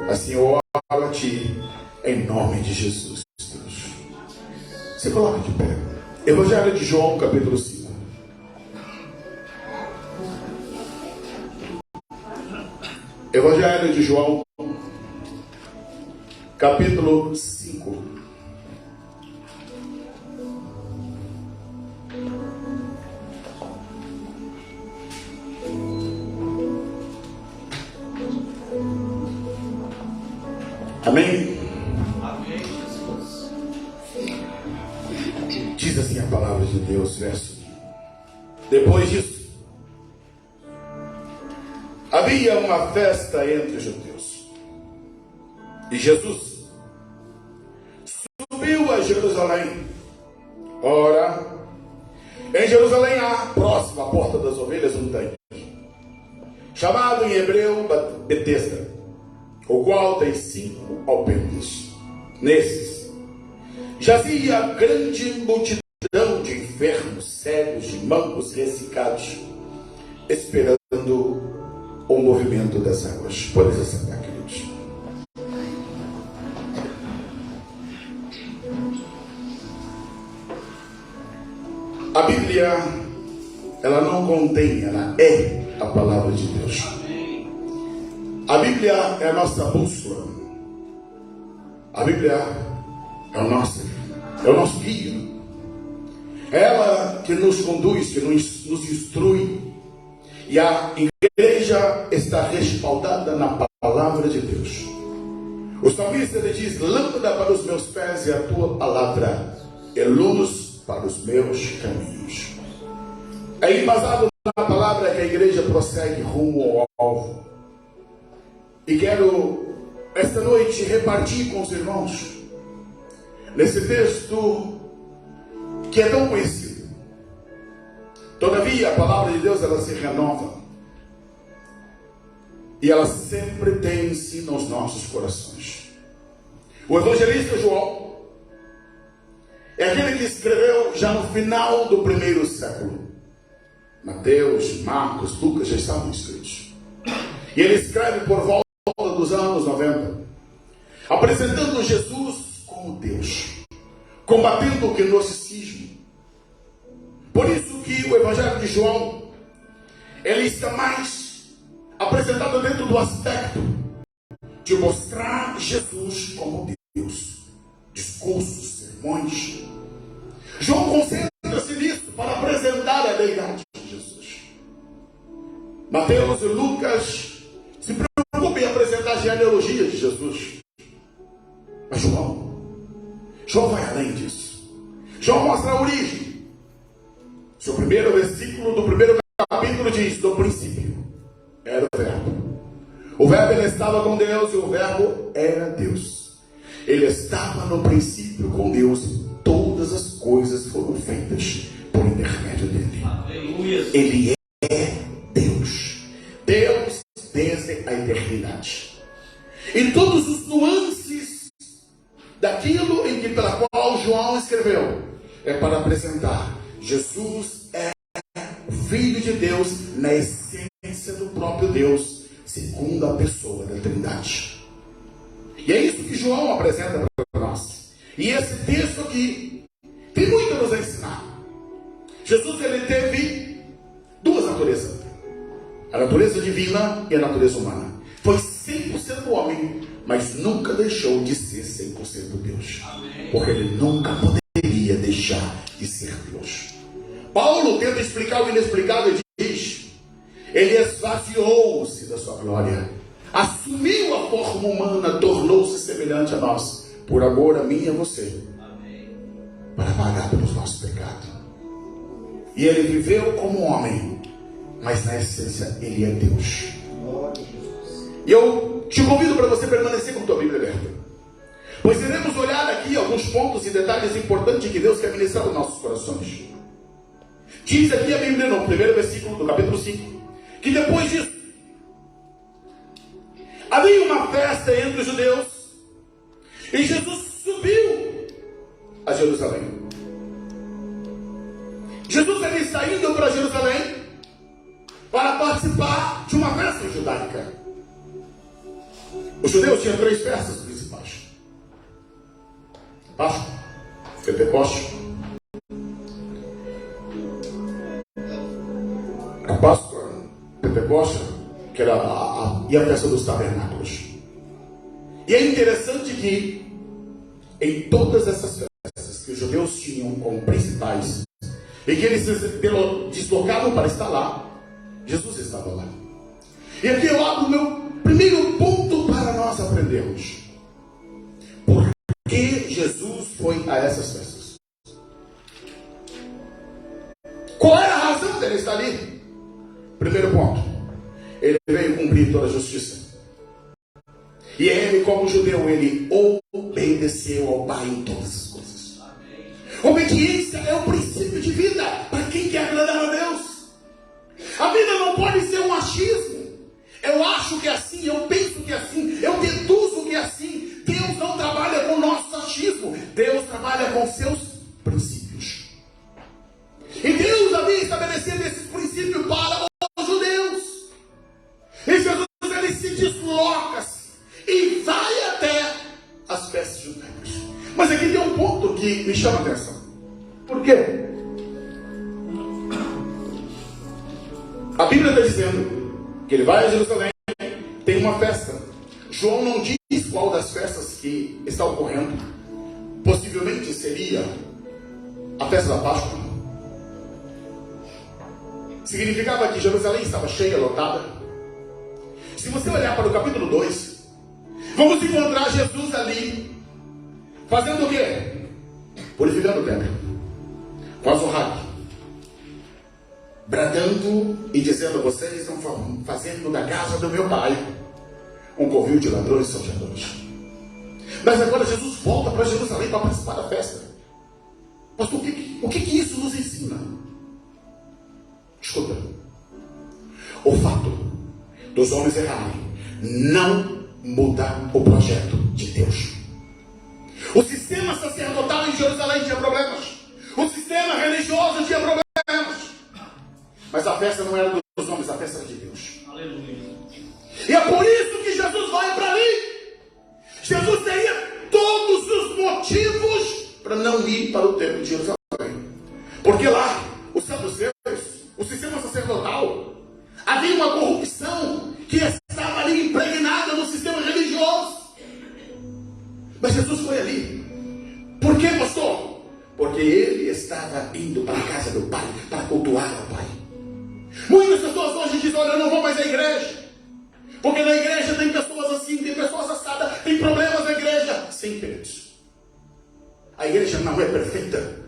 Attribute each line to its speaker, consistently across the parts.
Speaker 1: Assim eu oro a Ti, em nome de Jesus, Deus. Você coloca de pé. Evangelho de João, capítulo 5. Evangelho de João, capítulo 5. Amém?
Speaker 2: Amém, Jesus.
Speaker 1: Diz assim a palavra de Deus, verso 1. Depois disso, havia uma festa entre os judeus. E Jesus subiu a Jerusalém. Ora, em Jerusalém há, próximo à porta das ovelhas, um tanque, chamado em hebreu Betesda, o qual tem 5 alpendres. Nesses jazia grande multidão de enfermos, cegos, de mancos, ressecados, esperando o movimento das águas. Pode se sentar, queridos. A Bíblia, ela não contém, ela é a palavra de Deus. A Bíblia é a nossa bússola. A Bíblia é o nosso guia. É ela que nos conduz, que nos instrui. E a igreja está respaldada na palavra de Deus. O salmista ele diz: lâmpada para os meus pés é a tua palavra, e luz para os meus caminhos. É embasado na palavra que a igreja prossegue rumo ao alvo. E quero, esta noite, repartir com os irmãos nesse texto que é tão conhecido. Todavia, a palavra de Deus, ela se renova. E ela sempre tem ensino aos nossos corações. O evangelista João é aquele que escreveu já no final do primeiro século. Mateus, Marcos, Lucas já estavam escritos. E ele escreve por volta dos anos 90, apresentando Jesus como Deus, combatendo o gnosticismo. Por isso que o Evangelho de João, ele está mais apresentado dentro do aspecto de mostrar Jesus como Deus. Discursos, sermões. João concentra-se nisso para apresentar a deidade de Jesus. Mateus e Lucas se preocupam em apresentar a genealogia de Jesus. Mas João vai além disso. João mostra a origem. Seu primeiro versículo do primeiro capítulo diz: no princípio era o verbo. O verbo ele estava com Deus e o verbo era Deus. Ele estava no princípio com Deus e todas as coisas foram feitas por intermédio dele.
Speaker 2: Aleluia.
Speaker 1: Ele é Deus. Deus desde a eternidade. E todos os nuances daquilo em que pela qual João escreveu é para apresentar Jesus é o Filho de Deus na essência do próprio Deus, segundo a pessoa da Trindade. E é isso que João apresenta para nós. E esse texto aqui tem muito a nos ensinar. Jesus ele teve duas naturezas: a natureza divina e a natureza humana. Foi 100% homem, mas nunca deixou de ser 100% Deus. Porque ele nunca poderia deixar de ser Deus. Paulo tenta explicar o inexplicável e diz: ele esvaziou-se da sua glória, assumiu a forma humana, tornou-se semelhante a nós, por amor a mim e a você, para pagar pelos nossos pecados. E ele viveu como homem, mas na essência ele é Deus. E eu te convido para você permanecer com a tua Bíblia aberta, pois iremos olhar aqui alguns pontos e detalhes importantes que Deus quer ministrar aos nossos corações. Diz aqui a Bíblia no primeiro versículo do capítulo 5, que depois disso havia uma festa entre os judeus e Jesus subiu a Jerusalém. Jesus ele está indo para Jerusalém para participar de uma festa judaica. Os judeus tinham 3 festas principais: Páscoa, Pentecostes. A Páscoa, Pentecostes, que era e a festa dos tabernáculos. E é interessante que em todas essas festas que os judeus tinham como principais e que eles se deslocavam para estar lá, Jesus estava lá. E aqui eu abro o meu primeiro ponto para nós aprendermos. Por que Jesus foi a essas festas? Qual era a razão dele estar ali? Primeiro ponto: ele veio cumprir toda a justiça. E ele, como judeu, ele obedeceu ao Pai em todas as coisas. Obediência é o princípio de vida para quem quer agradar a Deus. A vida não pode ser um achismo. Eu acho que é assim, eu penso que é assim, eu deduzo que é assim. Deus não trabalha com o nosso achismo. Deus trabalha com seus princípios. E Deus havia estabelecido esses princípios para os judeus. E Jesus, ele se desloca e vai até as festas judaicas. Mas aqui tem um ponto que me chama a atenção. Por quê? A Bíblia está dizendo que ele vai a Jerusalém, tem uma festa. João não diz qual das festas que está ocorrendo. Possivelmente seria a festa da Páscoa. Significava que Jerusalém estava cheia, lotada. Se você olhar para o capítulo 2, vamos encontrar Jesus ali, fazendo o quê? Purificando o templo, com azorrague, bradando e dizendo: vocês estão fazendo da casa do meu pai um covil de ladrões e salteadores. Mas agora Jesus volta para Jerusalém para participar da festa. Pastor, o que isso nos ensina? Escuta, o fato dos homens errarem não muda o projeto de Deus. O sistema sacerdotal em Jerusalém tinha problemas. O sistema religioso tinha problemas. Mas a festa não era dos homens, a festa era de Deus.
Speaker 2: Aleluia.
Speaker 1: E é por isso que Jesus vai para ali. Jesus teria todos os motivos para não ir para o templo de Jerusalém. Porque lá, os saduceus, o sistema sacerdotal, havia uma corrupção que estava ali impregnada no sistema religioso. Mas Jesus foi ali. Por quê, pastor? Porque ele estava indo para a casa do Pai, para cultuar ao Pai. Muitas pessoas hoje dizem: olha, eu não vou mais à igreja, porque na igreja tem pessoas assim, tem pessoas assadas, tem problemas na igreja. Sim, queridos, a igreja não é perfeita,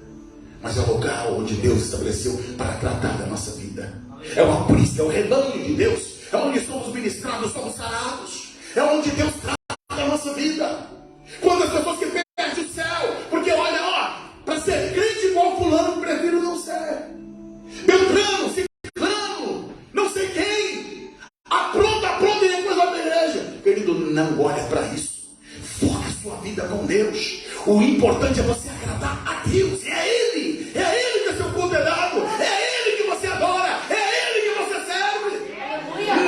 Speaker 1: mas é o lugar onde Deus estabeleceu para tratar da nossa vida. É o aprisco, é o rebanho de Deus, é onde somos ministrados, somos sarados, é onde Deus trata da nossa vida. Quando as pessoas que perdem o céu, porque olha, para ser crente igual fulano, prefiro não ser. Beltrano, ciclano, não sei quem, apronta e depois vai para a igreja. Querido, não olha para isso. Foca a sua vida com Deus. O importante é você agradar a Deus. É Ele que seu culto é dado, é Ele que você adora, é Ele que você serve.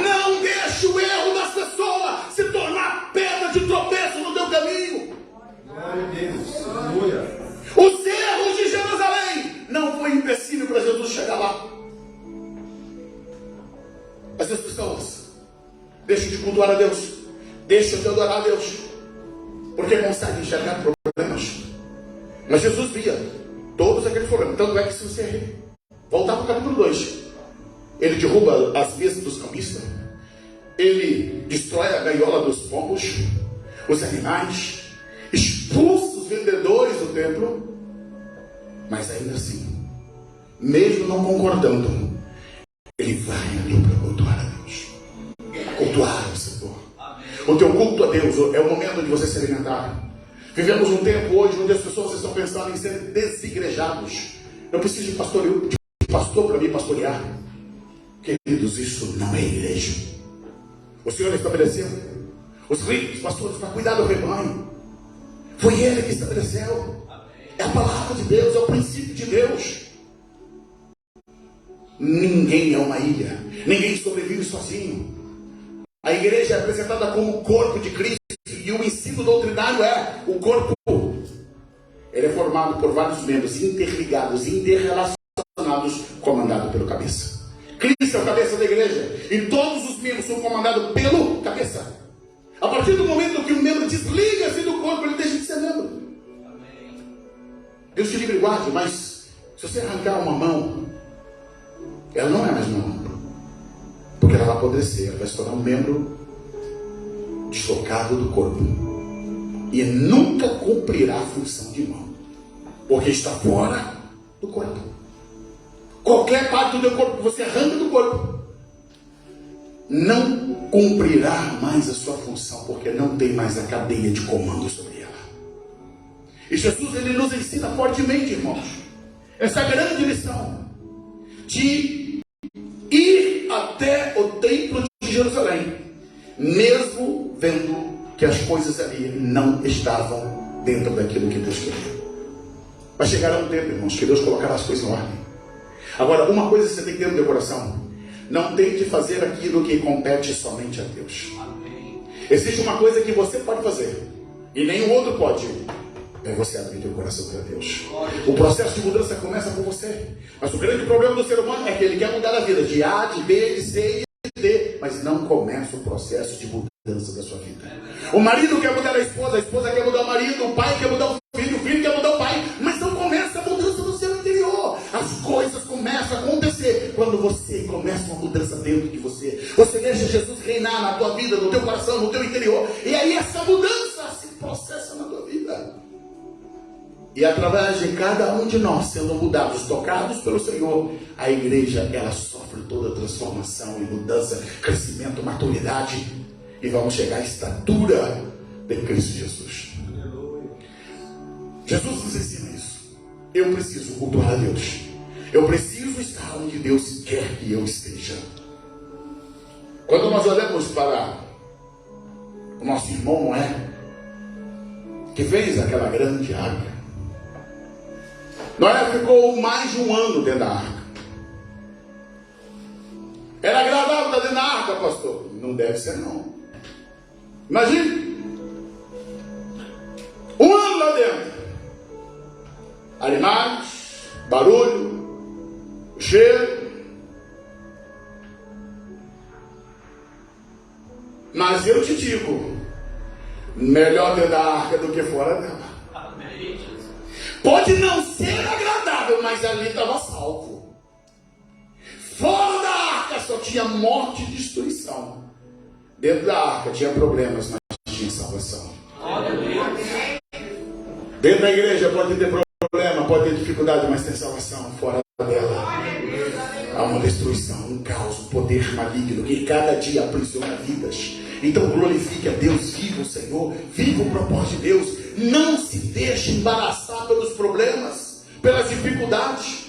Speaker 1: Não deixe o erro das pessoas se tornar pedra de tropeço no teu caminho.
Speaker 3: Glória a Deus. Aleluia.
Speaker 1: Os erros de Jerusalém não foi empecilho para Jesus chegar lá. Mas as pessoas deixam de cultuar a Deus, deixam de adorar a Deus, porque conseguem enxergar problemas. Mas Jesus via todos aqueles problemas. Tanto é que, se você voltar para o capítulo 2, ele derruba as mesas dos cambistas, ele destrói a gaiola dos pombos, os animais, expulsa os vendedores do templo. Mas ainda assim, mesmo não concordando, ele vai ali para cultuar a Deus, cultuar o Senhor. O teu culto a Deus é o momento de você se alimentar. Vivemos um tempo hoje onde as pessoas estão pensando em ser desigrejados. Eu preciso de pastor para me pastorear. Queridos, isso não é igreja. O Senhor estabeleceu os ricos pastores para cuidar do rebanho. Foi Ele que estabeleceu. É a palavra de Deus, é o princípio de Deus. Ninguém é uma ilha, ninguém sobrevive sozinho. A igreja é apresentada como o corpo de Cristo. cenário é o corpo. Ele é formado por vários membros interligados, interrelacionados, comandado pelo cabeça. Cristo é o cabeça da igreja e todos os membros são comandados pelo cabeça. A partir do momento que o membro desliga-se do corpo, ele deixa de ser membro. Deus te livre e guarde, mas se você arrancar uma mão, ela não é mais uma mão, porque ela vai apodrecer, ela vai se tornar um membro deslocado do corpo e nunca cumprirá a função de mão, porque está fora do corpo. Qualquer parte do teu corpo que você arranca do corpo não cumprirá mais a sua função, porque não tem mais a cadeia de comando sobre ela. E Jesus, ele nos ensina fortemente, irmãos, essa grande lição de ir até o templo de Jerusalém, mesmo vendo que as coisas ali não estavam dentro daquilo que Deus queria. Vai chegar um tempo, irmãos, que Deus colocará as coisas em ordem. Agora, uma coisa você tem que ter no teu coração: não tente fazer aquilo que compete somente a Deus. Existe uma coisa que você pode fazer e nenhum outro pode. É você abrir teu coração para Deus. O processo de mudança começa com você. Mas o grande problema do ser humano é que ele quer mudar a vida de A, de B, de C e de D, mas não começa o processo de mudança da sua vida. O marido quer mudar a esposa quer mudar o marido, o pai quer mudar o filho quer mudar o pai, mas não começa a mudança no seu interior. As coisas começam a acontecer quando você começa uma mudança dentro de você. Você deixa Jesus reinar na tua vida, no teu coração, no teu interior, e aí essa mudança se processa na tua vida. E através de cada um de nós sendo mudados, tocados pelo Senhor, a igreja, ela sofre toda transformação e mudança, crescimento, maturidade, e vamos chegar à estatura de Cristo Jesus. Jesus nos ensina isso. Eu preciso cultuar a Deus. Eu preciso estar onde Deus quer que eu esteja. Quando nós olhamos para o nosso irmão Noé, que fez aquela grande arca, Noé ficou mais de um ano dentro da arca. Era agradável estar dentro da arca, pastor? Não deve ser, não. Imagine um ano lá dentro. Animais, barulho, cheiro. Mas eu te digo, melhor dentro da arca do que fora dela. Pode não ser agradável, mas ali estava salvo. Fora da arca só tinha morte e destruição. Dentro da arca tinha problemas, mas tinha salvação. Dentro da igreja pode ter problema, pode ter dificuldade, mas tem salvação. Fora dela há uma destruição, um caos, um poder maligno que cada dia aprisiona vidas. Então glorifique a Deus, viva o Senhor, viva o propósito de Deus. Não se deixe embaraçar pelos problemas, pelas dificuldades.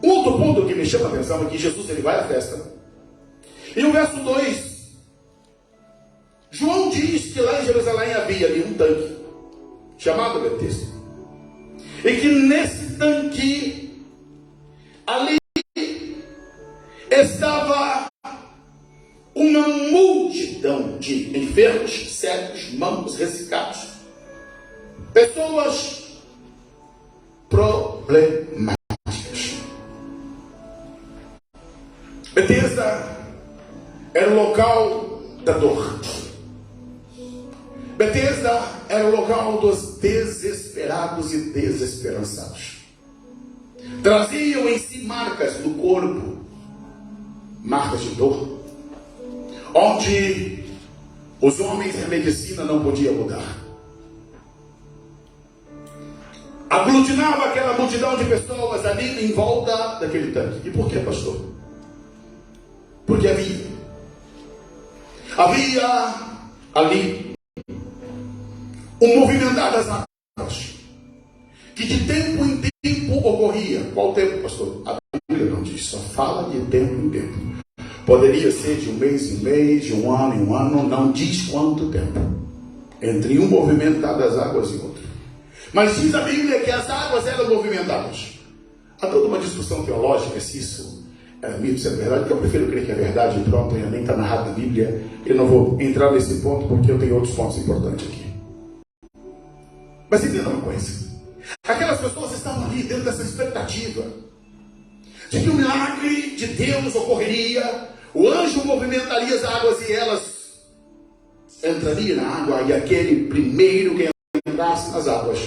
Speaker 1: Outro ponto que me chama a atenção é que Jesus, ele vai à festa. E no verso 2, João diz que lá em Jerusalém havia ali um tanque, chamado Betesda. E que nesse tanque, ali, estava uma multidão de enfermos, cegos, mancos, ressecados. Pessoas problemáticas. Betesda era o local da dor. Betesda era o local dos desesperados e desesperançados. Traziam em si marcas do corpo, marcas de dor, onde os homens e a medicina não podiam mudar. Aglutinava aquela multidão de pessoas ali em volta daquele tanque. E por que, pastor? Porque havia ali um movimentar das águas, que de tempo em tempo ocorria. Qual tempo, pastor? A Bíblia não diz, só fala de tempo em tempo. Poderia ser de um mês em mês, de um ano em um ano, não diz quanto tempo, entre um movimentar das águas e outro. Mas diz a Bíblia que as águas eram movimentadas. Há toda uma discussão teológica se isso era mito, se é verdade, que eu prefiro crer que é verdade, e pronto, e nem está narrado na Bíblia. Eu não vou entrar nesse ponto, porque eu tenho outros pontos importantes aqui. Mas entenda uma coisa. Aquelas pessoas estavam ali dentro dessa expectativa de que o milagre de Deus ocorreria, o anjo movimentaria as águas e elas entrariam na água, e aquele primeiro que entrasse nas águas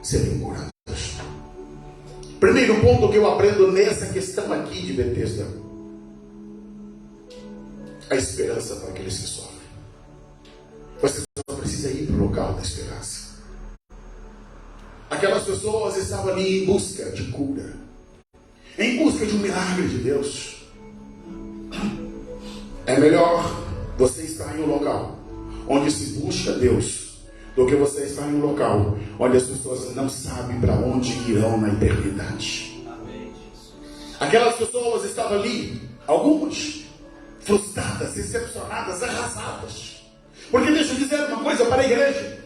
Speaker 1: seriam curadas. Primeiro ponto que eu aprendo nessa questão aqui de Betesda: a esperança para aqueles que sofrem. Você só precisa ir para o local da esperança. Aquelas pessoas estavam ali em busca de cura, em busca de um milagre de Deus. É melhor você estar em um local onde se busca Deus do que você estar em um local onde as pessoas não sabem para onde irão na eternidade. Aquelas pessoas estavam ali, algumas frustradas, decepcionadas, arrasadas. Porque deixa eu dizer uma coisa para a igreja.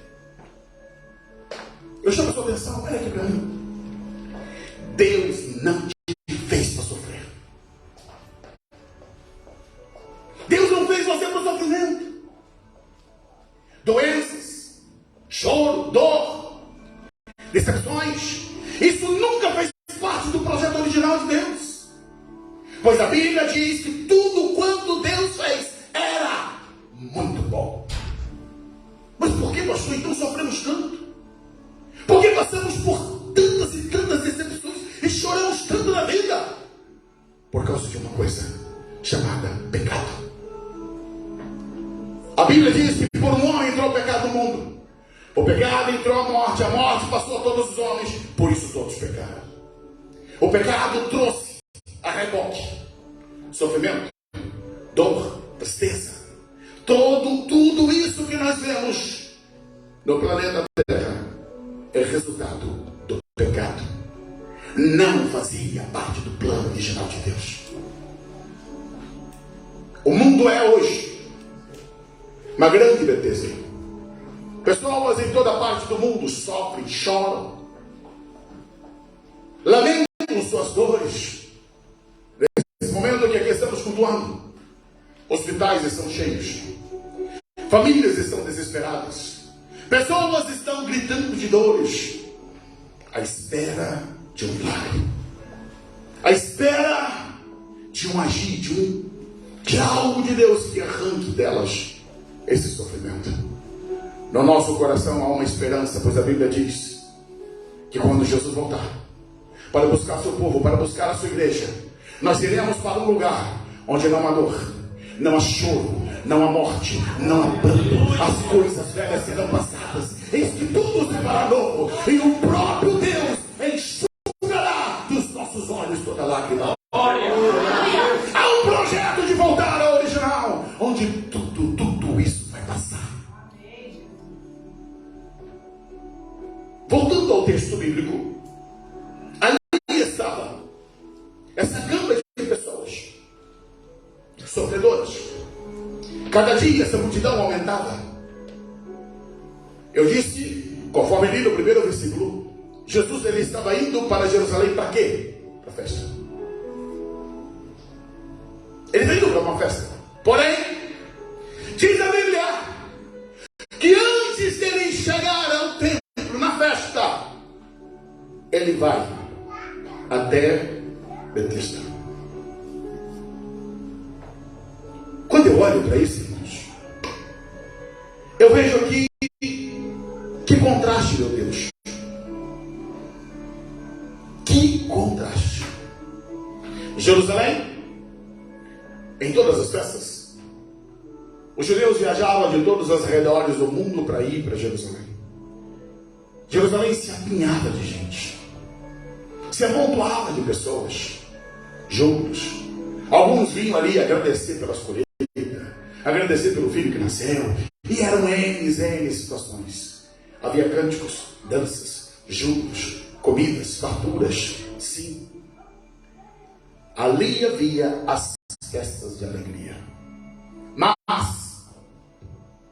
Speaker 1: Eu chamo a sua atenção, olha aqui para mim. Deus não te fez para sofrer. Deus não fez você para o sofrimento. Doenças, choro, dor, decepções, isso nunca fez parte do projeto original de Deus. Pois a Bíblia diz que tudo quanto Deus fez era muito bom. Mas por que, pastor, então sofremos tanto? Por que passamos por tantas e tantas decepções e choramos tanto na vida? Por causa de uma coisa chamada pecado. A Bíblia diz que por um homem entrou o pecado no mundo. O pecado entrou a morte passou a todos os homens, por isso todos pecaram. O pecado trouxe a reboque sofrimento, dor, tristeza, tudo isso que nós vemos no planeta Terra é resultado do pecado. Não fazia parte do plano original de Deus. O mundo é hoje uma grande Betesda. Pessoas em toda parte do mundo sofrem, choram, lamentam suas dores. Nesse momento que aqui estamos cultuando, hospitais estão cheios, famílias estão desesperadas, pessoas estão gritando de dores, à espera de um milagre, à espera de um agir, de algo de Deus que arranque delas esse sofrimento. No nosso coração há uma esperança, pois a Bíblia diz que quando Jesus voltar para buscar seu povo, para buscar a sua igreja, nós iremos para um lugar onde não há dor, não há choro, não há morte, não há pranto. As coisas velhas serão passadas, eis que tudo se fará novo, e o próprio Deus enxugará dos nossos olhos toda lágrima. Há um projeto de voltar ao original, onde tudo isso vai passar. Voltando ao texto bíblico, ali estava essa gama de pessoas sofredoras. Cada dia essa multidão aumentava. Eu disse, conforme li no primeiro versículo, Jesus ele estava indo para Jerusalém para quê? Para festa. Ele está indo para uma festa. Porém, diz a Bíblia que antes dele chegar ao templo, na festa, ele vai até Betesda. Quando eu olho para isso, irmãos, eu vejo aqui que contraste, meu Deus. Que contraste. Jerusalém, em todas as festas, os judeus viajavam de todos os arredores do mundo para ir para Jerusalém. Jerusalém se apinhava de gente, se amontoava de pessoas juntos. Alguns vinham ali agradecer pelas colheitas, agradecer pelo filho que nasceu, e eram N situações. Havia cânticos, danças, juros, comidas, farturas, sim. Ali havia as festas de alegria. Mas,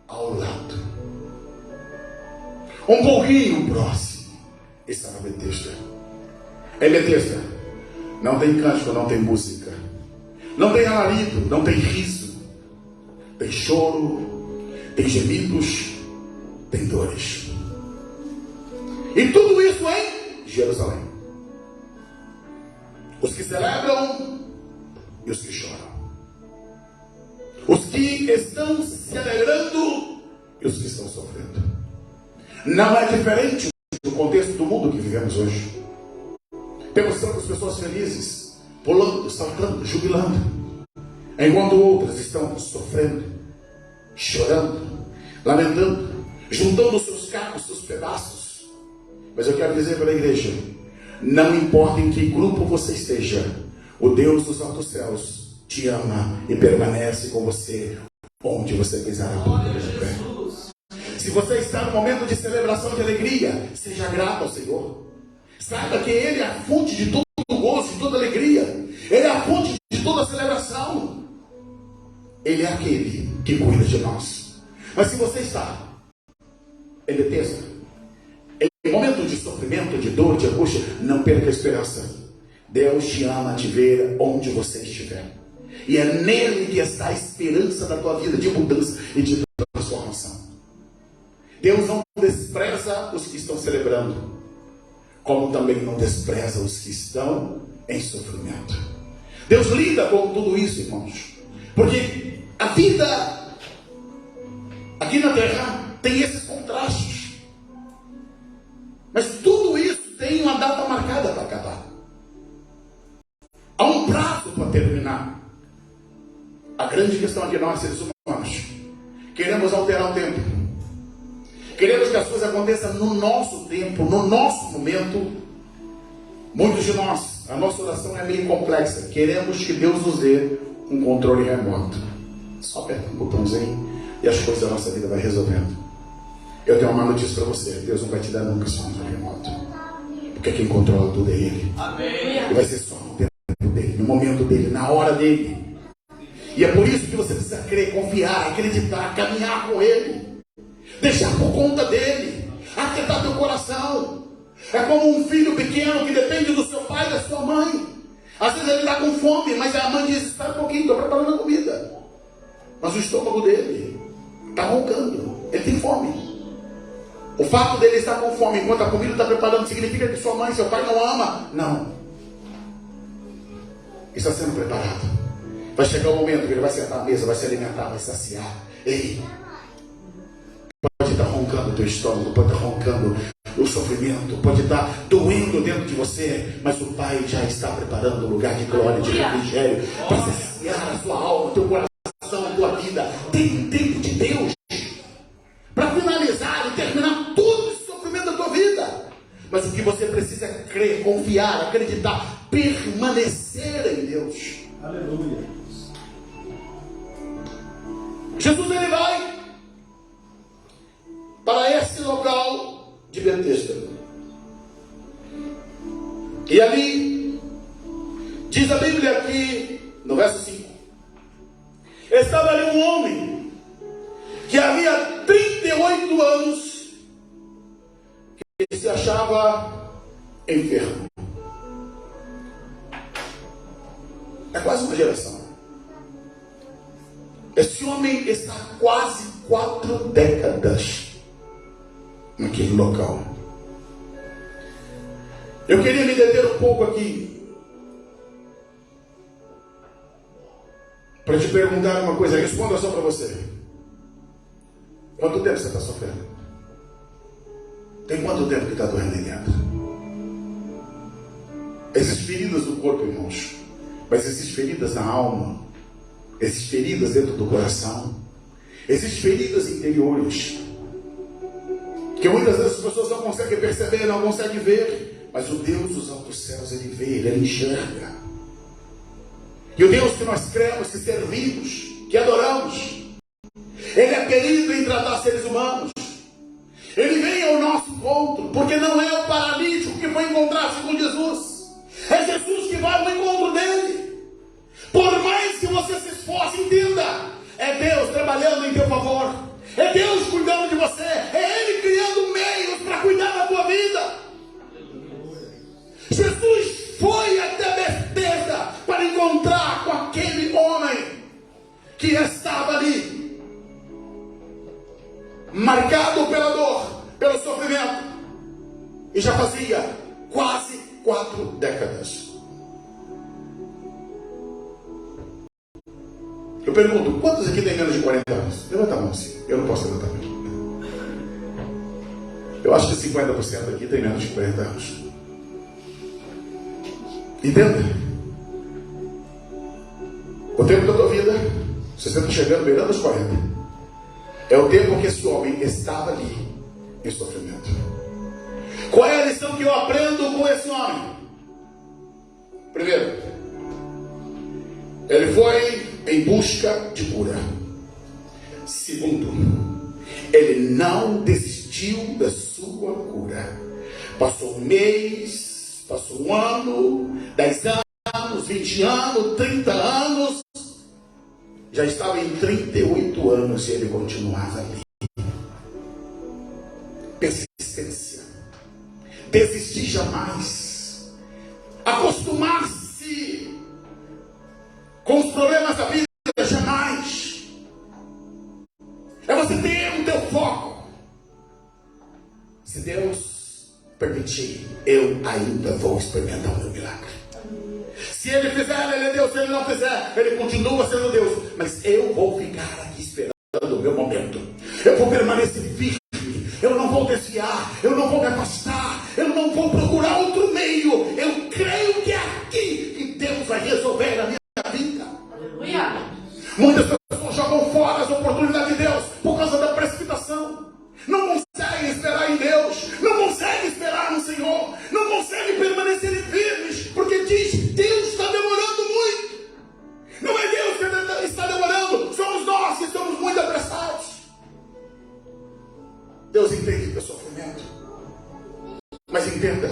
Speaker 1: ao lado, um pouquinho próximo, estava Betesda. Em Betesda não tem cântico, não tem música, Não tem alarido, não tem riso, tem choro, tem gemidos, tem dores. E tudo isso em Jerusalém. Os que celebram e os que choram. Os que estão se alegrando e os que estão sofrendo. Não é diferente do contexto do mundo que vivemos hoje. Temos tantas pessoas felizes, pulando, saltando, jubilando, enquanto outras estão sofrendo, chorando, lamentando, juntando seus cacos, seus pedaços. Mas eu quero dizer para a igreja, não importa em que grupo você esteja, o Deus dos altos céus te ama e permanece com você onde você pisar a ponta do pé. Se você está no momento de celebração, de alegria, seja grato ao Senhor. Saiba que Ele é a fonte de todo gozo, de toda alegria. Ele é a fonte de toda celebração. Ele é aquele que cuida de nós. Mas se você está em detesta, em momento de sofrimento, de dor, de angústia, não perca a esperança. Deus te ama te ver onde você estiver. E é nele que está a esperança da tua vida, de mudança e de transformação. Deus não despreza os que estão celebrando, como também não despreza os que estão em sofrimento. Deus lida com tudo isso, irmãos, porque a vida aqui na terra tem esses contrastes, mas tudo isso tem uma data marcada para acabar. Há um prazo para terminar. A grande questão é que nós, seres humanos, queremos alterar o tempo. Queremos que as coisas aconteçam no nosso tempo, no nosso momento. Muitos de nós, a nossa oração é meio complexa. Queremos que Deus nos dê um controle remoto. Só aperta um botãozinho e as coisas da nossa vida vai resolvendo. Eu tenho uma má notícia para você. Deus não vai te dar nunca esse controle remoto. Porque quem controla tudo é Ele.
Speaker 2: Amém.
Speaker 1: E vai ser só no tempo dele, no momento dele, na hora dele. E é por isso que você precisa crer, confiar, acreditar, caminhar com Ele. Deixar por conta dele. Aquietar teu coração. É como um filho pequeno que depende do seu pai e da sua mãe. Às vezes ele está com fome, mas a mãe diz, espera um pouquinho, estou preparando a comida. Mas o estômago dele está roncando. Ele tem fome. O fato dele estar com fome enquanto a comida está preparando significa que sua mãe e seu pai não ama? Não. Está sendo preparado. Vai chegar o momento que ele vai sentar à mesa, vai se alimentar, vai saciar. Ei, pode estar roncando o teu estômago, pode estar roncando o sofrimento, pode estar doendo dentro de você, mas o Pai já está preparando um lugar de glória, de refrigério, para saciar a sua alma, teu coração, a tua vida. Tem um tempo de Deus para finalizar e terminar todo esse sofrimento da tua vida. Mas o que você precisa é crer, confiar, acreditar, permanecer em Deus.
Speaker 3: Aleluia.
Speaker 1: Jesus ele vai para esse local de Betesda. E ali, diz a Bíblia aqui, no verso 5, estava ali um homem que havia 38 anos que se achava enfermo. É quase uma geração. Esse homem está há quase 4 décadas naquele local. Eu queria me deter um pouco aqui para te perguntar uma coisa. Responda só para você. Quanto tempo você está sofrendo? Tem quanto tempo que está doendo aí dentro? Existem feridas no corpo, irmãos, mas existem feridas na alma. Existem feridas dentro do coração. Existem feridas interiores que muitas vezes as pessoas não conseguem perceber, não conseguem ver. Mas o Deus dos altos céus, Ele vê, Ele enxerga. E o Deus que nós cremos, que servimos, que adoramos, Ele é querido em tratar seres humanos. Ele vem ao nosso encontro, porque não é o paralítico que foi encontrar-se com Jesus. É Jesus que vai ao encontro dele. Por mais que você se esforce, entenda, é Deus trabalhando em teu favor, é Deus cuidando de você, é Ele criando meios para cuidar da tua vida. Jesus foi até Betesda para encontrar com aquele marcado pela dor, pelo sofrimento, e já fazia quase 4 décadas. Eu pergunto, quantos aqui tem menos de 40 anos? Levanta a mão assim, eu não posso levantar a mão. Eu acho que 50% aqui tem menos de 40 anos. Entenda? O tempo da tua vida, se você está chegando beirando os 40, é o tempo que esse homem estava ali, em sofrimento. Qual é a lição que eu aprendo com esse homem? Primeiro, ele foi em busca de cura. Segundo, ele não desistiu da sua cura. Passou um mês, passou um ano, 10 anos, 20 anos, 30 anos. Já estava em 38 anos e ele continuava ali. Persistência. Desistir jamais. Acostumar-se com os problemas da vida jamais. É você ter o teu foco. Se Deus permitir, eu ainda vou experimentar o meu milagre. Se Ele fizer, Ele é Deus. Se Ele não fizer, Ele continua sendo Deus. Mas eu vou ficar aqui esperando o meu momento. Eu vou permanecer firme. Eu não vou desviar. Eu não vou me afastar. Eu não vou procurar outro meio. Eu creio que é aqui que Deus vai resolver a minha vida.
Speaker 4: Aleluia.
Speaker 1: Muitas pessoas jogam fora as oportunidades de Deus por causa da precipitação. Não conseguem esperar em Deus. Não conseguem esperar no Senhor. Não conseguem permanecer firmes. Porque diz, Deus está demorando muito. Não é Deus que está demorando. Somos nós que estamos muito apressados. Deus entende que é sofrimento. Mas entenda,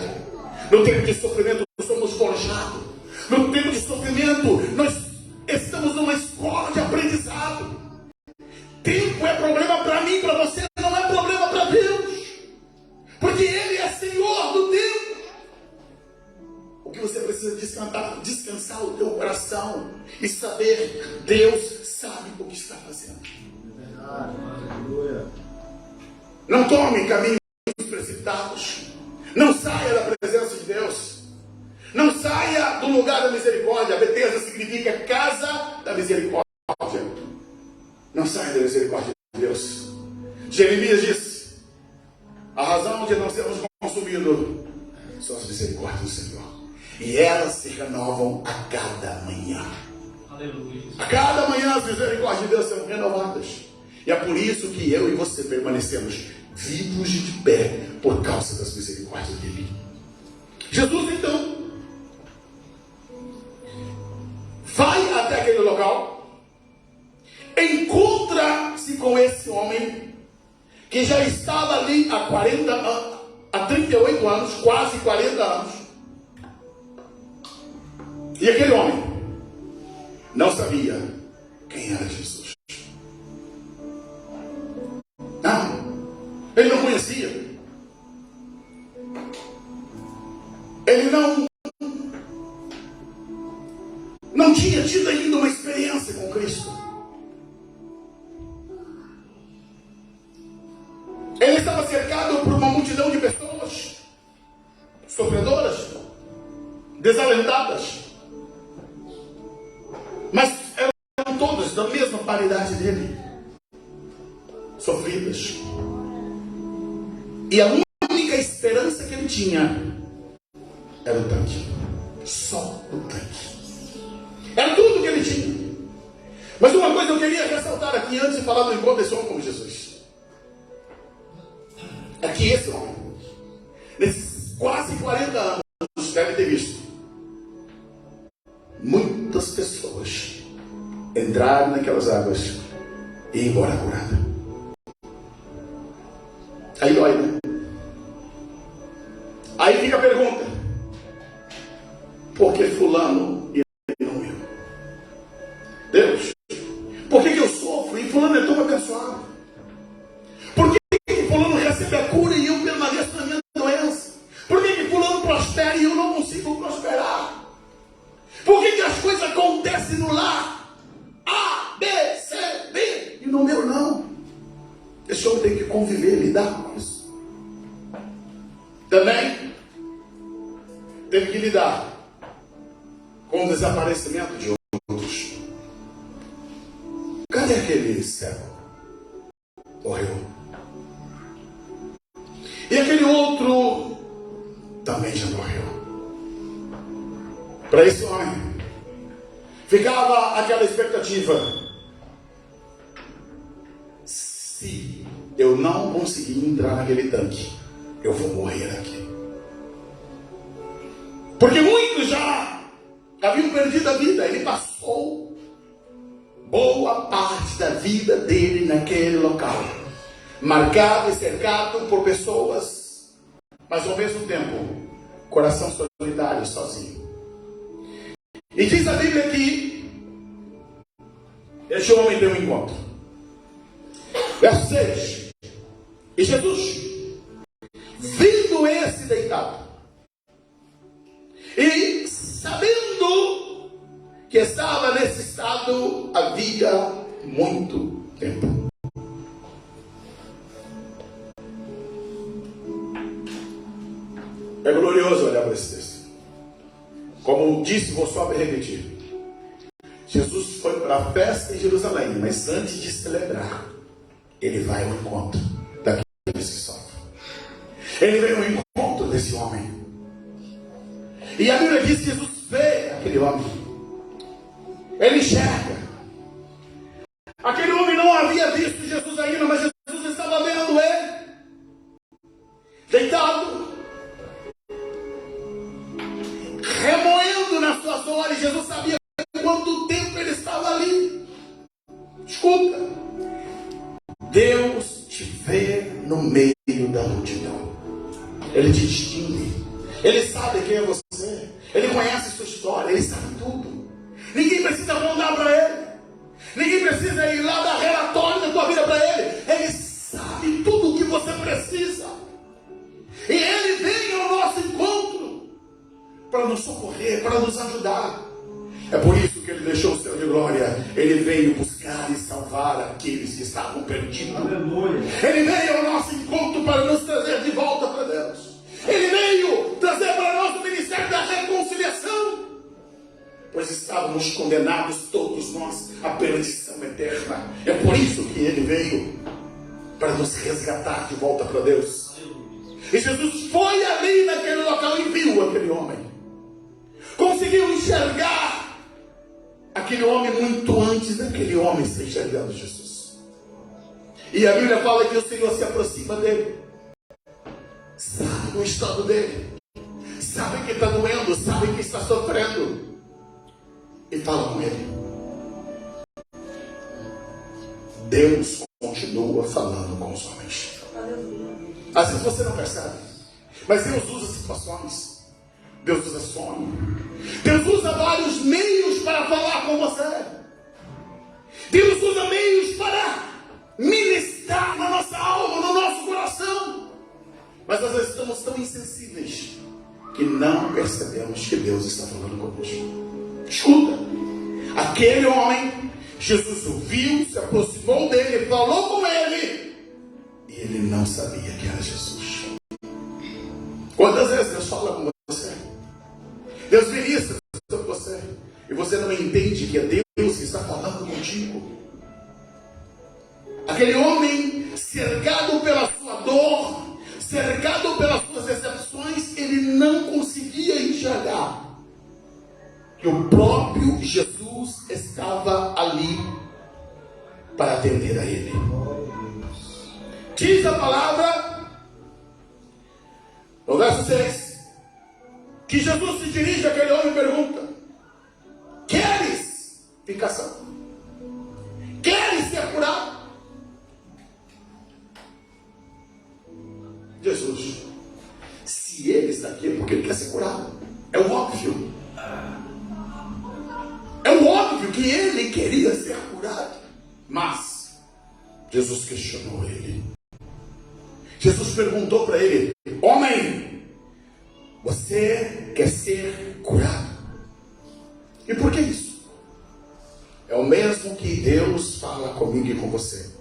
Speaker 1: no tempo de sofrimento somos forjados. No tempo de sofrimento nós estamos numa escola de aprendizado. Tempo é problema para mim, para você, não é problema para Deus. Porque Ele é Senhor do tempo. O que você precisa descansar o teu coração e saber, Deus sabe o que está fazendo. Não tome caminhos precipitados. Não saia da presença de Deus. Não saia do lugar da misericórdia. Betesda significa casa da misericórdia. Não saia da misericórdia de Deus. Jeremias diz: a razão de não sermos consumidos são as misericórdias do Senhor. E elas se renovam a cada manhã.
Speaker 2: Aleluia.
Speaker 1: A cada manhã as misericórdias de Deus são renovadas. E é por isso que eu e você permanecemos vivos e de pé por causa das misericórdias dele. Jesus então vai até aquele local, encontra-se com esse homem que já estava ali há 38 anos, quase 40 anos. E aquele homem não sabia quem era Jesus. Ele não conhecia. Ele não tinha tido ainda uma experiência com Cristo. Ele estava cercado por uma multidão de pessoas sofredoras, desalentadas, mas eram todas da mesma paridade dele, sofridas. E a única esperança que ele tinha era o tanque. Só o tanque. Era tudo que ele tinha. Mas uma coisa eu queria ressaltar aqui antes de falar do encontro desse homem com Jesus. É que esse homem, nesses quase 40 anos, deve ter visto muitas pessoas entrarem naquelas águas e ir embora curada. Aí dói, né? Aí fica a pergunta: por que fulano e não eu? Deus, por que eu sofro e fulano é tão abençoado? Por que fulano recebe a cura e eu permaneço na minha doença? Por que fulano prospera e eu não consigo prosperar? Por que as coisas acontecem no lar A, B, C, D e no meu não? Esse homem tem que conviver, lidar com isso. Também teve que lidar com o desaparecimento de outros. Cadê aquele cego? Morreu. E aquele outro também já morreu. Para esse homem ficava aquela expectativa: se eu não conseguir entrar naquele tanque, eu vou morrer aqui. Porque muitos já haviam perdido a vida. Ele passou boa parte da vida dele naquele local, marcado e cercado por pessoas, mas ao mesmo tempo coração solitário, sozinho. E diz a Bíblia que este homem tem um encontro. Verso 6. E Jesus, vendo esse deitado, e sabendo que estava nesse estado havia muito tempo. É glorioso olhar para esse texto. Como disse, vou só me repetir. Jesus foi para a festa em Jerusalém, mas antes de celebrar, ele vai ao encontro daqueles que sofrem. Ele veio ao encontro desse homem. E a Bíblia diz que Jesus vê aquele homem. Ele enxerga. Aquele homem não havia visto Jesus ainda, mas Jesus estava vendo ele deitado, remoendo nas suas dores. Jesus sabia quanto tempo ele estava ali. Escuta, Deus te vê no meio da multidão. Ele te distingue. Ele sabe quem é você. Ele conhece sua história. Ele sabe tudo. Ninguém precisa contar para ele. Ninguém precisa ir lá dar relatório da tua vida para ele. Ele sabe tudo o que você precisa. E ele vem ao nosso encontro para nos socorrer, para nos ajudar. É por isso que ele deixou o céu de glória. Ele veio buscar e salvar aqueles que estavam perdidos.
Speaker 3: Aleluia.
Speaker 1: Ele veio ao nosso encontro para nos trazer de volta para Deus. Ele veio trazer para nós o ministério da reconciliação, pois estávamos condenados todos nós à perdição eterna. É por isso que ele veio, para nos resgatar de volta para Deus. E Jesus foi ali naquele local e viu aquele homem. Conseguiu enxergar aquele homem muito antes daquele homem ser enxergado Jesus. E a Bíblia fala que o Senhor se aproxima dele, sabe o estado dele, sabe que está doendo, sabe que está sofrendo, e fala com ele. Deus continua falando com os homens. Às vezes você não percebe, mas Deus usa situações, Deus usa sonho, Deus usa vários meios para falar com você. Deus usa meios para ministrar na nossa alma, no nosso coração. Mas às vezes estamos tão insensíveis que não percebemos que Deus está falando conosco. Escuta, aquele homem, Jesus o viu, se aproximou dele, falou com ele, e ele não sabia que era Jesus. Quantas vezes Deus fala com você? Deus ministra sobre você, e você não entende que é Deus que está falando contigo. Aquele homem, cercado pela sua dor, cercado pelas suas decepções, ele não conseguia enxergar que o próprio Jesus estava ali para atender a ele. Diz a palavra, no verso 6, que Jesus se dirige àquele homem e pergunta: queres ficar são? Queres ser curado? Jesus, se ele está aqui é porque ele quer ser curado. É o óbvio. É o óbvio que ele queria ser curado. Mas Jesus questionou ele. Jesus perguntou para ele: homem, você quer ser curado? E por que isso? É o mesmo que Deus fala comigo e com você.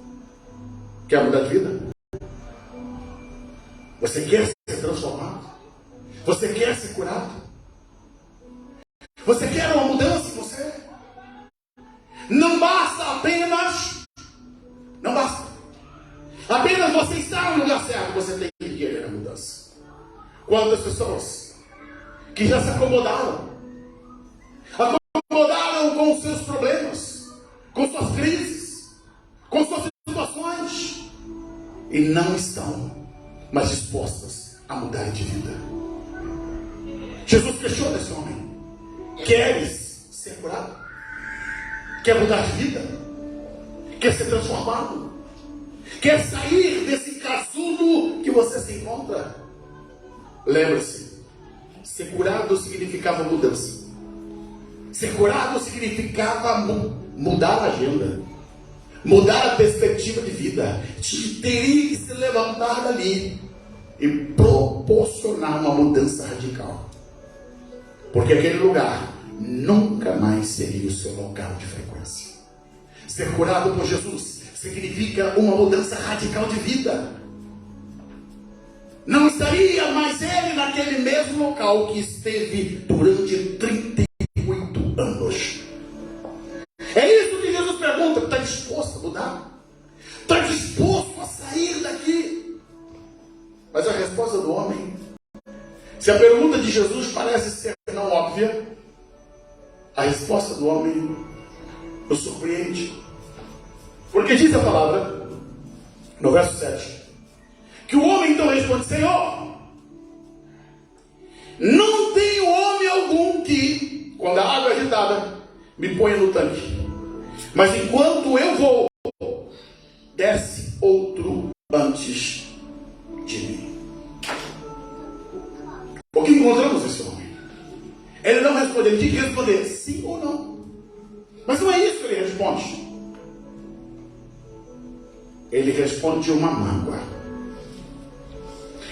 Speaker 1: Quer mudar de vida? Você quer ser transformado? Você quer ser curado? Você quer uma mudança em você? Não basta apenas, não basta apenas você estar no lugar certo, você tem que querer a mudança. Quantas pessoas que já se acomodaram com os seus problemas, com suas crises, com suas situações, e não estão mais dispostas a mudar de vida. Jesus questiona esse homem: queres ser curado? Quer mudar de vida? Quer ser transformado? Quer sair desse casulo que você se encontra? Lembre-se, ser curado significava mudança. Ser curado significava mudar a agenda, mudar a perspectiva de vida. Teria que se levantar dali e proporcionar uma mudança radical, porque aquele lugar nunca mais seria o seu local de frequência. Ser curado por Jesus significa uma mudança radical de vida. Não estaria mais ele naquele mesmo local que esteve durante 38 anos. É isso que Jesus pergunta: está disposto a mudar? Está disposto a sair daqui? Mas a resposta do homem, se a pergunta de Jesus parece ser não óbvia, a resposta do homem nos surpreende. Porque diz a palavra, no verso 7, que o homem então responde: Senhor, não tem homem algum que, quando a água é agitada, me ponha no tanque. Mas enquanto eu vou, desce outro antes de mim. O que encontramos esse homem? Ele não responde, ele tinha que responder sim ou não. Mas não é isso que ele responde. Ele responde uma mágoa.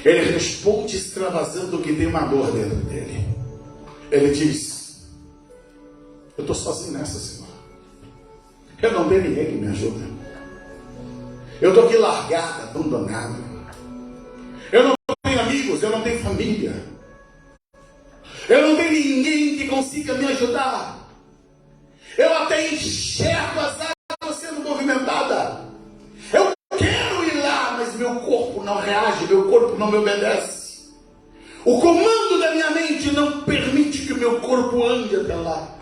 Speaker 1: Ele responde extravasando o que tem uma dor dentro dele. Ele diz: eu estou sozinho nessa, Senhor. Eu não tenho ninguém que me ajude. Eu estou aqui largado, abandonado. Eu não tenho amigos, eu não tenho família. Eu não tenho ninguém que consiga me ajudar. Eu até enxergo as águas sendo movimentadas. Eu quero ir lá, mas meu corpo não reage, meu corpo não me obedece. O comando da minha mente não permite que o meu corpo ande até lá.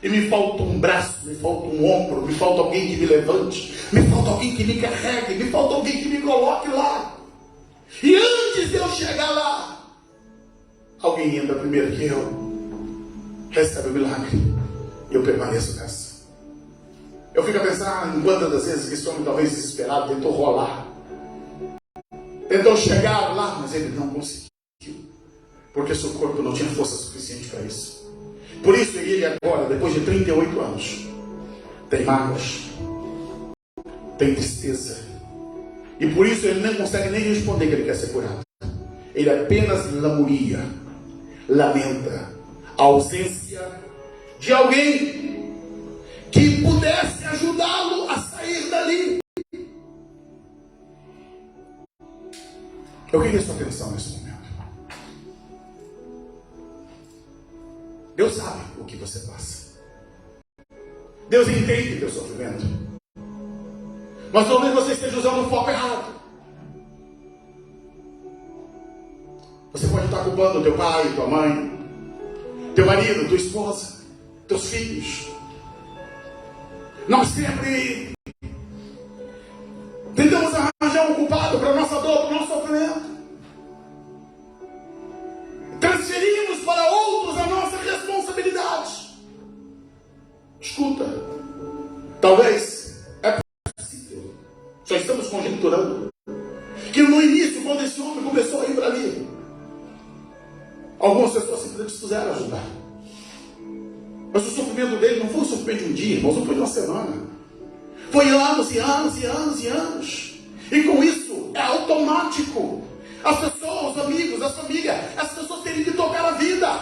Speaker 1: E me falta um braço, me falta um ombro, me falta alguém que me levante, me falta alguém que me carregue, me falta alguém que me coloque lá. E antes de eu chegar lá, alguém entra primeiro que eu, recebe o milagre, e eu permaneço nessa. Eu fico a pensar em quantas das vezes que esse homem, talvez desesperado, tentou rolar, tentou chegar lá, mas ele não conseguiu, porque seu corpo não tinha força suficiente para isso. Por isso ele agora, depois de 38 anos, tem mágoas, tem tristeza, e por isso ele não consegue nem responder que ele quer ser curado. Ele apenas lamuria, lamenta a ausência de alguém que pudesse ajudá-lo a sair dali. Eu queria sua atenção nesse momento. Deus sabe o que você passa. Deus entende o teu sofrimento. Mas talvez você esteja usando o foco errado. Você pode estar culpando teu pai, tua mãe, teu marido, tua esposa, teus filhos. Nós sempre tentamos arranjar um culpado para a nossa dor, para o nosso sofrimento. Transferimos para outros a nossa responsabilidade. Escuta, talvez é possível, só estamos conjecturando, que no início, quando esse homem começou a ir para ali, algumas pessoas se predispuseram a ajudar. Mas o sofrimento dele não foi um sofrimento de um dia, irmãos, não foi de uma semana. Foi anos e anos e anos e anos. E com isso é automático. As pessoas, os amigos, a família, as pessoas teriam que tocar a vida.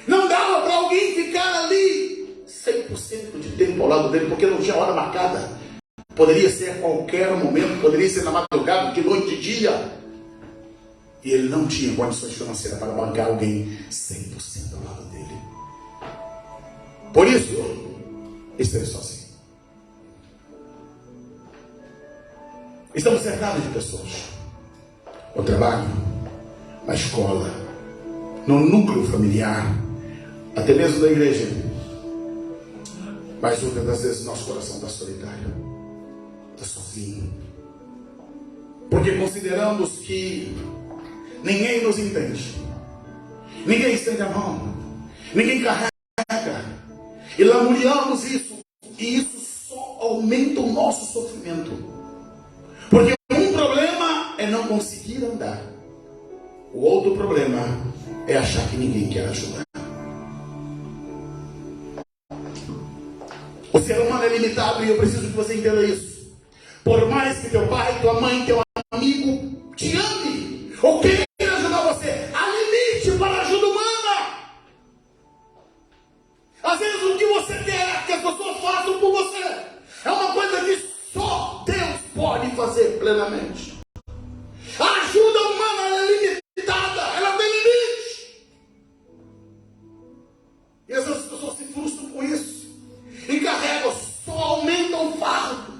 Speaker 1: Não dava para alguém ficar ali 100% de tempo ao lado dele, porque não tinha hora marcada. Poderia ser a qualquer momento, poderia ser na madrugada, de noite, de dia. E ele não tinha condições financeiras para bancar alguém 100% ao lado dele. Por isso, esteve sozinho. Estamos cercados de pessoas. No trabalho, na escola, no núcleo familiar, até mesmo da igreja. Mas muitas das vezes nosso coração está solitário, está sozinho. Porque consideramos que ninguém nos entende, ninguém estende a mão, ninguém carrega. E lamuriamos isso, e isso só aumenta o nosso sofrimento. Porque um problema é não conseguir andar, o outro problema é achar que ninguém quer ajudar. O ser humano é limitado e eu preciso que você entenda isso. Por mais que teu pai, tua mãe, teu amigo te ame ou queira ajudar você, há limite para a ajuda humana. Às vezes o que você quer que as pessoas façam por você é uma coisa que só Deus pode fazer plenamente. A ajuda humana é limitada, ela tem limite. E às vezes as pessoas se frustram com isso. E carregam, só aumenta o fardo.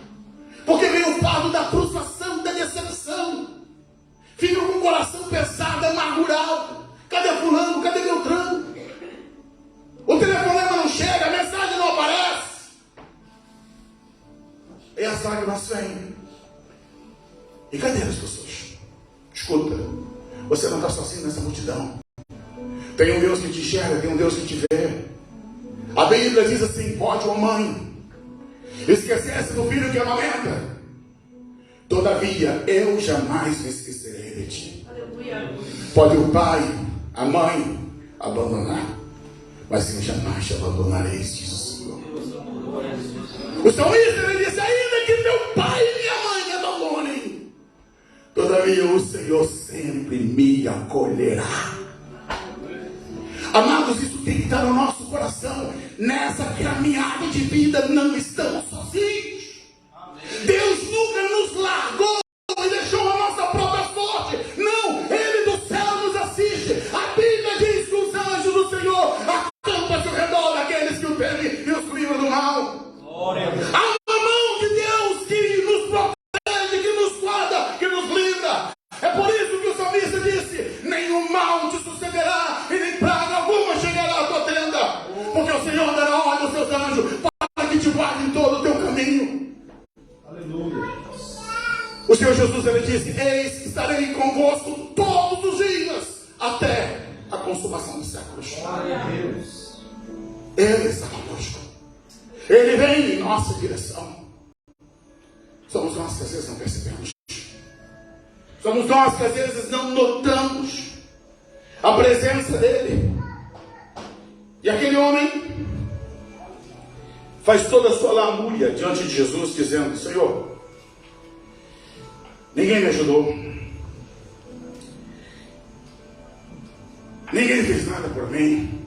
Speaker 1: Porque vem o fardo da frustração, da decepção. Fica com o coração pesado, amargurado. Cadê fulano? Cadê Beltrano? O telefonema não chega, a mensagem não aparece. E as lágrimas vêm. E cadê as pessoas? Escuta, você não está sozinho nessa multidão. Tem um Deus que te enxerga, tem um Deus que te vê. A Bíblia diz assim: pode uma mãe esquecer-se do filho que amamenta, todavia eu jamais me esquecerei de ti. Aleluia. Pode o pai, a mãe abandonar, mas eu jamais te abandonarei, diz o Senhor. O salmista, ele disse: ainda que meu pai e minha mãe me abandonem, todavia o Senhor sempre me acolherá. Amados, isso tem que estar no nosso coração. Nessa caminhada de vida não estamos sozinhos. Deus nunca nos largou e deixou a nossa própria sorte. Não, Ele do céu nos assiste. A Bíblia diz que os anjos do Senhor acampam-se ao redor daqueles que o temem e os livra do mal. Glória a Deus. Há uma mão de Deus que nos protege, que nos guarda, que nos livra. É por isso que o salmista disse: nenhum mal te sucederá e nem praga alguma chegará à tua tenda, porque o Senhor dará ordem aos seus anjos para que te guardem em todo o teu caminho. Aleluia. O Senhor Jesus, ele disse: eis que estarei convosco todos os dias até a consumação dos séculos. Glória a Deus. Ele está conosco. Ele vem em nossa direção. Somos nós que às vezes não percebemos. Somos nós que às vezes não notamos a presença dele. E aquele homem faz toda a sua lamúria diante de Jesus, dizendo: Senhor, ninguém me ajudou, ninguém fez nada por mim,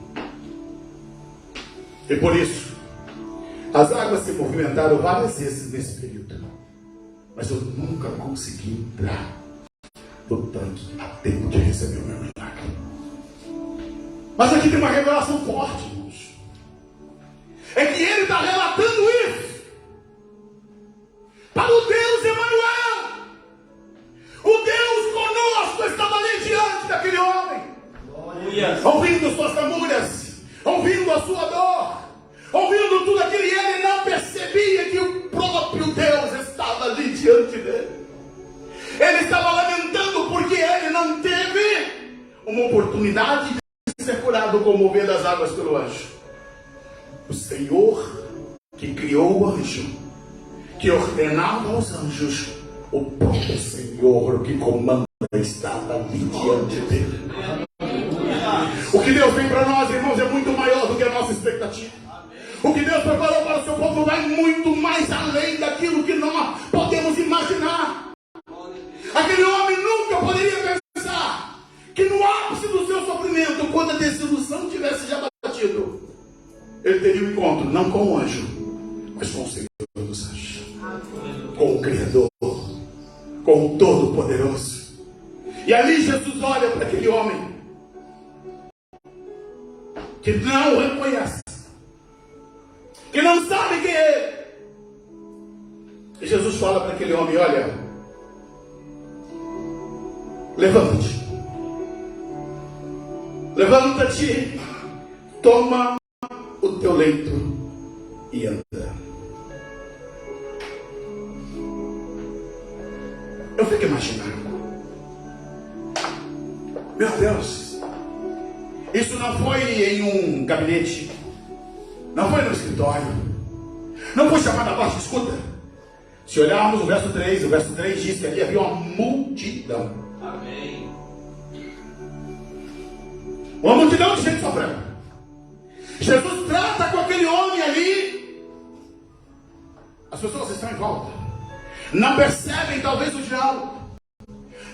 Speaker 1: e por isso as águas se movimentaram várias vezes nesse período, mas eu nunca consegui entrar no tanque a tempo de receber o meu milagre. Mas aqui tem uma revelação forte, irmãos. É que ele está relatando isso para o Deus Emanuel. O Deus conosco estava ali diante daquele homem, ouvindo suas lamúrias, ouvindo a sua dor, ouvindo tudo aquilo, e ele não percebia que o próprio Deus estava ali diante dele. Ele estava lamentando porque ele não teve uma oportunidade de ser curado como o mover das águas pelo anjo. O Senhor que criou o anjo, que ordenava aos anjos, o próprio Senhor que comanda estava ali diante dele. O que Deus tem para nós, irmãos, é muito maior do que a nossa expectativa. O que Deus preparou para o seu povo vai muito mais além daquilo que nós podemos imaginar. Aquele homem nunca poderia pensar que no ápice do seu sofrimento, quando a desilusão tivesse já batido, ele teria um encontro, não com o anjo, mas com o Senhor dos anjos, com o Criador, com o Todo-Poderoso. E ali Jesus olha para aquele homem que não o reconhece, que não sabe quem é ele. E Jesus fala para aquele homem: olha, levanta-te, levanta-te, toma o teu leito e anda. Eu fico imaginando, meu Deus, isso não foi em um gabinete, não foi no escritório, não foi chamado à parte. Escuta, se olharmos o verso 3 diz que ali havia uma multidão.
Speaker 2: Amém.
Speaker 1: Uma multidão de gente sofrendo. Jesus trata com aquele homem ali. As pessoas estão em volta, não percebem talvez o diálogo,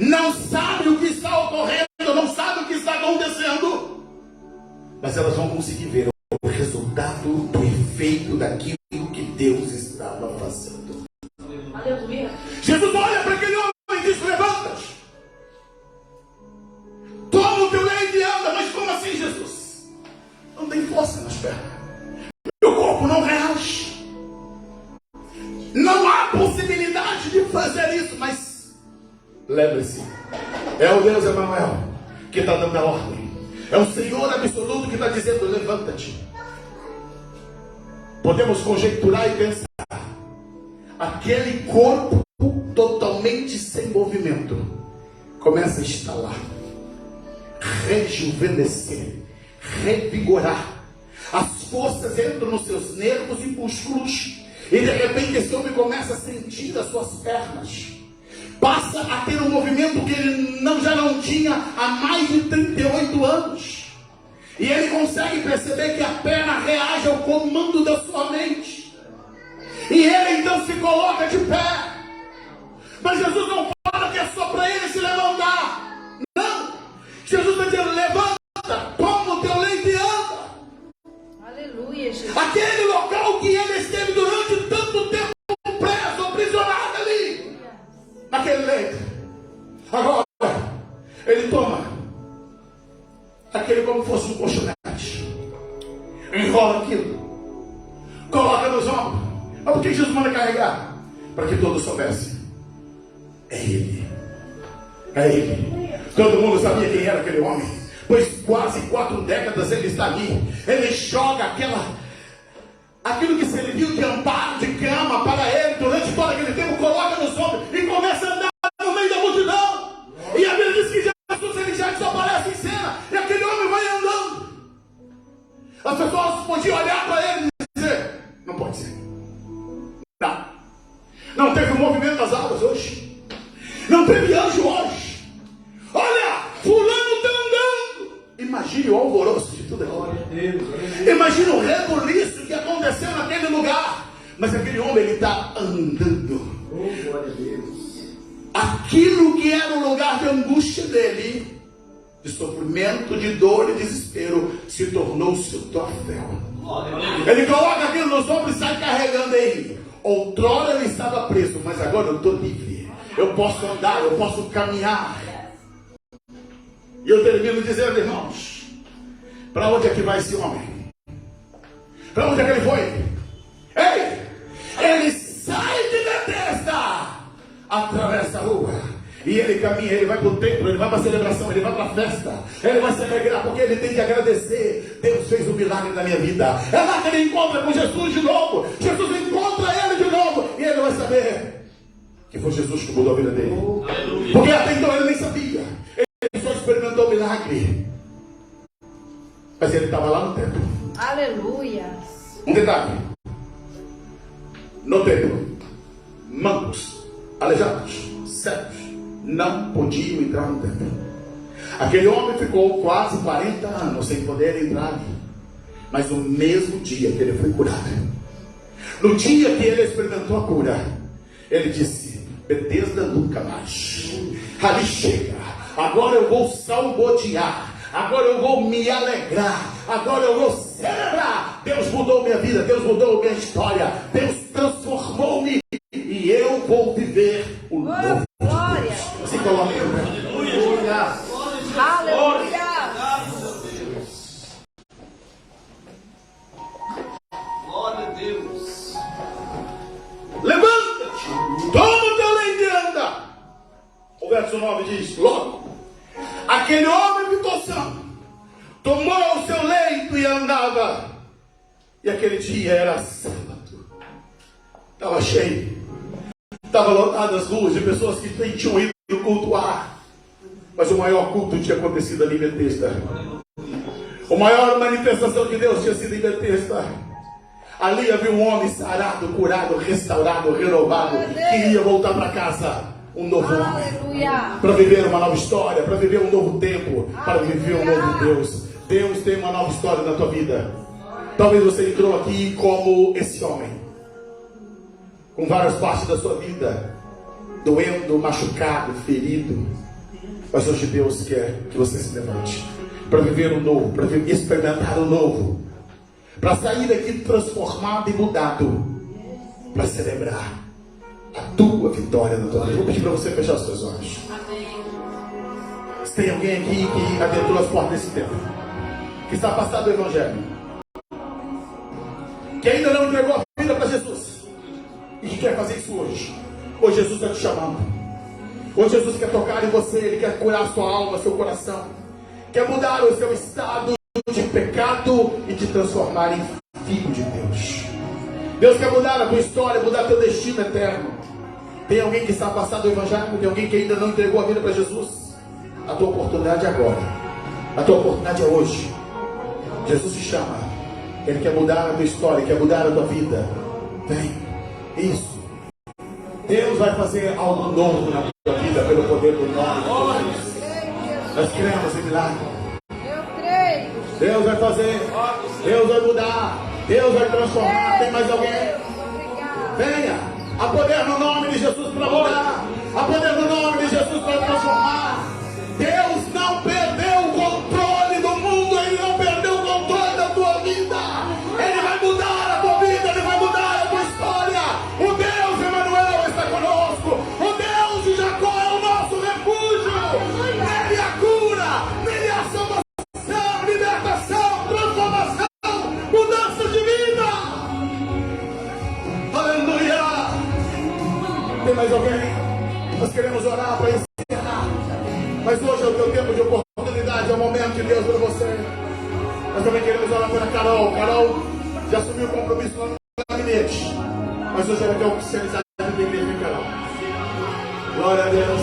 Speaker 1: não sabem o que está ocorrendo, não sabem o que está acontecendo, mas elas vão conseguir ver o resultado do efeito daquilo que Deus estava fazendo.
Speaker 4: Aleluia.
Speaker 1: Jesus olha para aquele homem e diz: levanta-te, toma o teu leito e anda. Mas como assim, Jesus? Não tem força nas pernas, meu corpo não reage, não há possibilidade de fazer isso. Mas lembre-se, é o Deus Emanuel que está dando a ordem, é o Senhor absoluto que está dizendo: levanta-te. Podemos conjecturar e pensar, aquele corpo totalmente sem movimento começa a estalar, rejuvenescer, revigorar. As forças entram nos seus nervos e músculos, e de repente esse homem começa a sentir as suas pernas, passa a ter um movimento que ele já não tinha há mais de 38 anos. E ele consegue perceber que a perna reage ao comando da sua mente. E ele então se coloca de pé. Mas Jesus não fala que é só para ele se levantar. Não. Jesus está dizendo: levanta, toma o teu leito e anda.
Speaker 4: Aleluia, Jesus.
Speaker 1: Aquele local que ele esteve durante tanto tempo preso, aprisionado ali, naquele leito. Agora, ele toma aquele como fosse um colchonete, enrola aquilo, coloca nos ombros. Mas por que Jesus manda carregar? Para que todos soubessem: é Ele, é Ele. Todo mundo sabia quem era aquele homem, pois quase 4 décadas ele está ali. Ele joga aquilo que serviu de amparo, de cama para ele durante todo aquele tempo, coloca nos ombros e começa a andar no meio da multidão. E a Bíblia diz que Jesus, ele já desaparece em cena, e aquele homem vai andando. As pessoas podiam olhar para ele e dizer: não pode ser. Não teve um movimento das águas hoje, não teve anjo hoje. Olha, fulano está andando. Imagine o alvoroço de tudo aquilo. Imagine o rebuliço que aconteceu naquele lugar. Mas aquele homem, ele está andando.
Speaker 3: Oh, glória a Deus.
Speaker 1: Aquilo que era o lugar de angústia dele, de sofrimento, de dor e desespero, se tornou-se o troféu. Ele coloca aquilo nos ombros e sai carregando ele. Outrora ele estava preso, mas agora eu estou livre. Eu posso andar, eu posso caminhar. E eu termino dizendo, irmãos, para onde é que vai esse homem? Para onde é que ele foi? Ei, ele sai de Betesda, atravessa a rua, e ele caminha, ele vai para o templo, ele vai para a celebração, ele vai para a festa, ele vai se alegrar, porque ele tem que agradecer. Deus fez um milagre na minha vida. É lá que ele encontra com Jesus de novo. Jesus encontra ele de novo, e ele vai saber que foi Jesus que mudou a vida dele. Porque até então ele nem sabia. Ele só experimentou o milagre, mas ele estava lá no templo.
Speaker 4: Aleluia.
Speaker 1: Um detalhe: no templo, mancos, aleijados, cegos não podiam entrar no templo. Aquele homem ficou quase 40 anos sem poder entrar ali. Mas no mesmo dia que ele foi curado, no dia que ele experimentou a cura, ele disse: Betesda nunca mais. Ali chega. Agora eu vou salmodiar. Agora eu vou me alegrar. Agora eu vou celebrar. Deus mudou minha vida. Deus mudou minha história. Deus transformou-me. E eu vou viver o novo.
Speaker 4: Glória.
Speaker 1: Se coloca em pé.
Speaker 3: Aleluia.
Speaker 4: Aleluia.
Speaker 2: Glória a Deus.
Speaker 1: Levanta-te, toma o teu leito e anda. O verso 9 diz: logo, aquele homem ficou são, tomou o seu leito e andava. E aquele dia era sábado, estava cheio, estava lotadas as ruas de pessoas que tinham ido cultuar. Mas o maior culto tinha acontecido ali em Betesda. A maior manifestação de Deus tinha sido em Betesda. Ali havia um homem sarado, curado, restaurado, renovado, que iria voltar para casa, um novo homem,
Speaker 4: Aleluia.
Speaker 1: para viver uma nova história, para viver um novo tempo, para viver um novo Deus. Deus tem uma nova história na tua vida. Talvez você entrou aqui como esse homem, com várias partes da sua vida doendo, machucado, ferido. Mas hoje Deus quer que você se levante para viver o novo, para experimentar o novo, para sair daqui transformado e mudado, para celebrar a tua vitória na tua vida. Vou pedir para você fechar os seus olhos. Se tem alguém aqui que adentrou as portas desse tempo, que está afastado do Evangelho, que ainda não entregou a vida para Jesus e que quer fazer isso hoje, hoje Jesus está te chamando. Hoje Jesus quer tocar em você, Ele quer curar a sua alma, seu coração, quer mudar o seu estado de pecado e te transformar em filho de Deus. Deus quer mudar a tua história, mudar teu destino eterno. Tem alguém que está afastado do Evangelho, tem alguém que ainda não entregou a vida para Jesus? A tua oportunidade é agora, a tua oportunidade é hoje. Jesus te chama, Ele quer mudar a tua história, quer mudar a tua vida. Vem, isso. Deus vai fazer algo novo na tua vida pelo poder do nome de Jesus. Nós cremos em milagre.
Speaker 4: Eu creio.
Speaker 1: Deus vai fazer, Deus vai mudar, Deus vai transformar. Tem mais alguém?
Speaker 4: Obrigado.
Speaker 1: Venha, há poder no nome de Jesus para mudar, há poder no nome de Jesus para transformar. Deus não perdeu o controle do mundo, Ele não perdeu o controle da tua vida. Ele vai mudar a tua vida, Ele vai mudar a tua história. O Deus Emanuel está conosco, o Deus de Jacó é o nosso refúgio. Nele há cura, nele há salvação, libertação, transformação, mudança de vida. Aleluia. Tem mais alguém? Nós queremos orar para encerrar, mas hoje é o teu tempo de oportunidade, é o momento de Deus para você. Nós também queremos orar pela Carol. Carol já assumiu o compromisso lá no gabinete, mas hoje ela quer oficializar a vida da igreja, hein, Carol? Glória a Deus.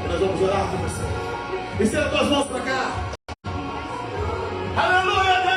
Speaker 1: E nós vamos orar por você. Estenda tuas mãos para cá. Aleluia, Deus!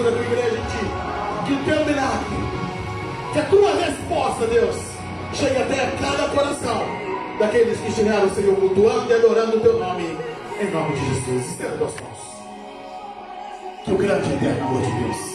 Speaker 1: da tua igreja em ti. Que o teu milagre, que a tua resposta, Deus, chegue até cada coração daqueles que estiveram, Senhor, cultuando e adorando o teu nome. Em nome de Jesus. Estenda as tuas mãos. Que o grande e eterno amor de Deus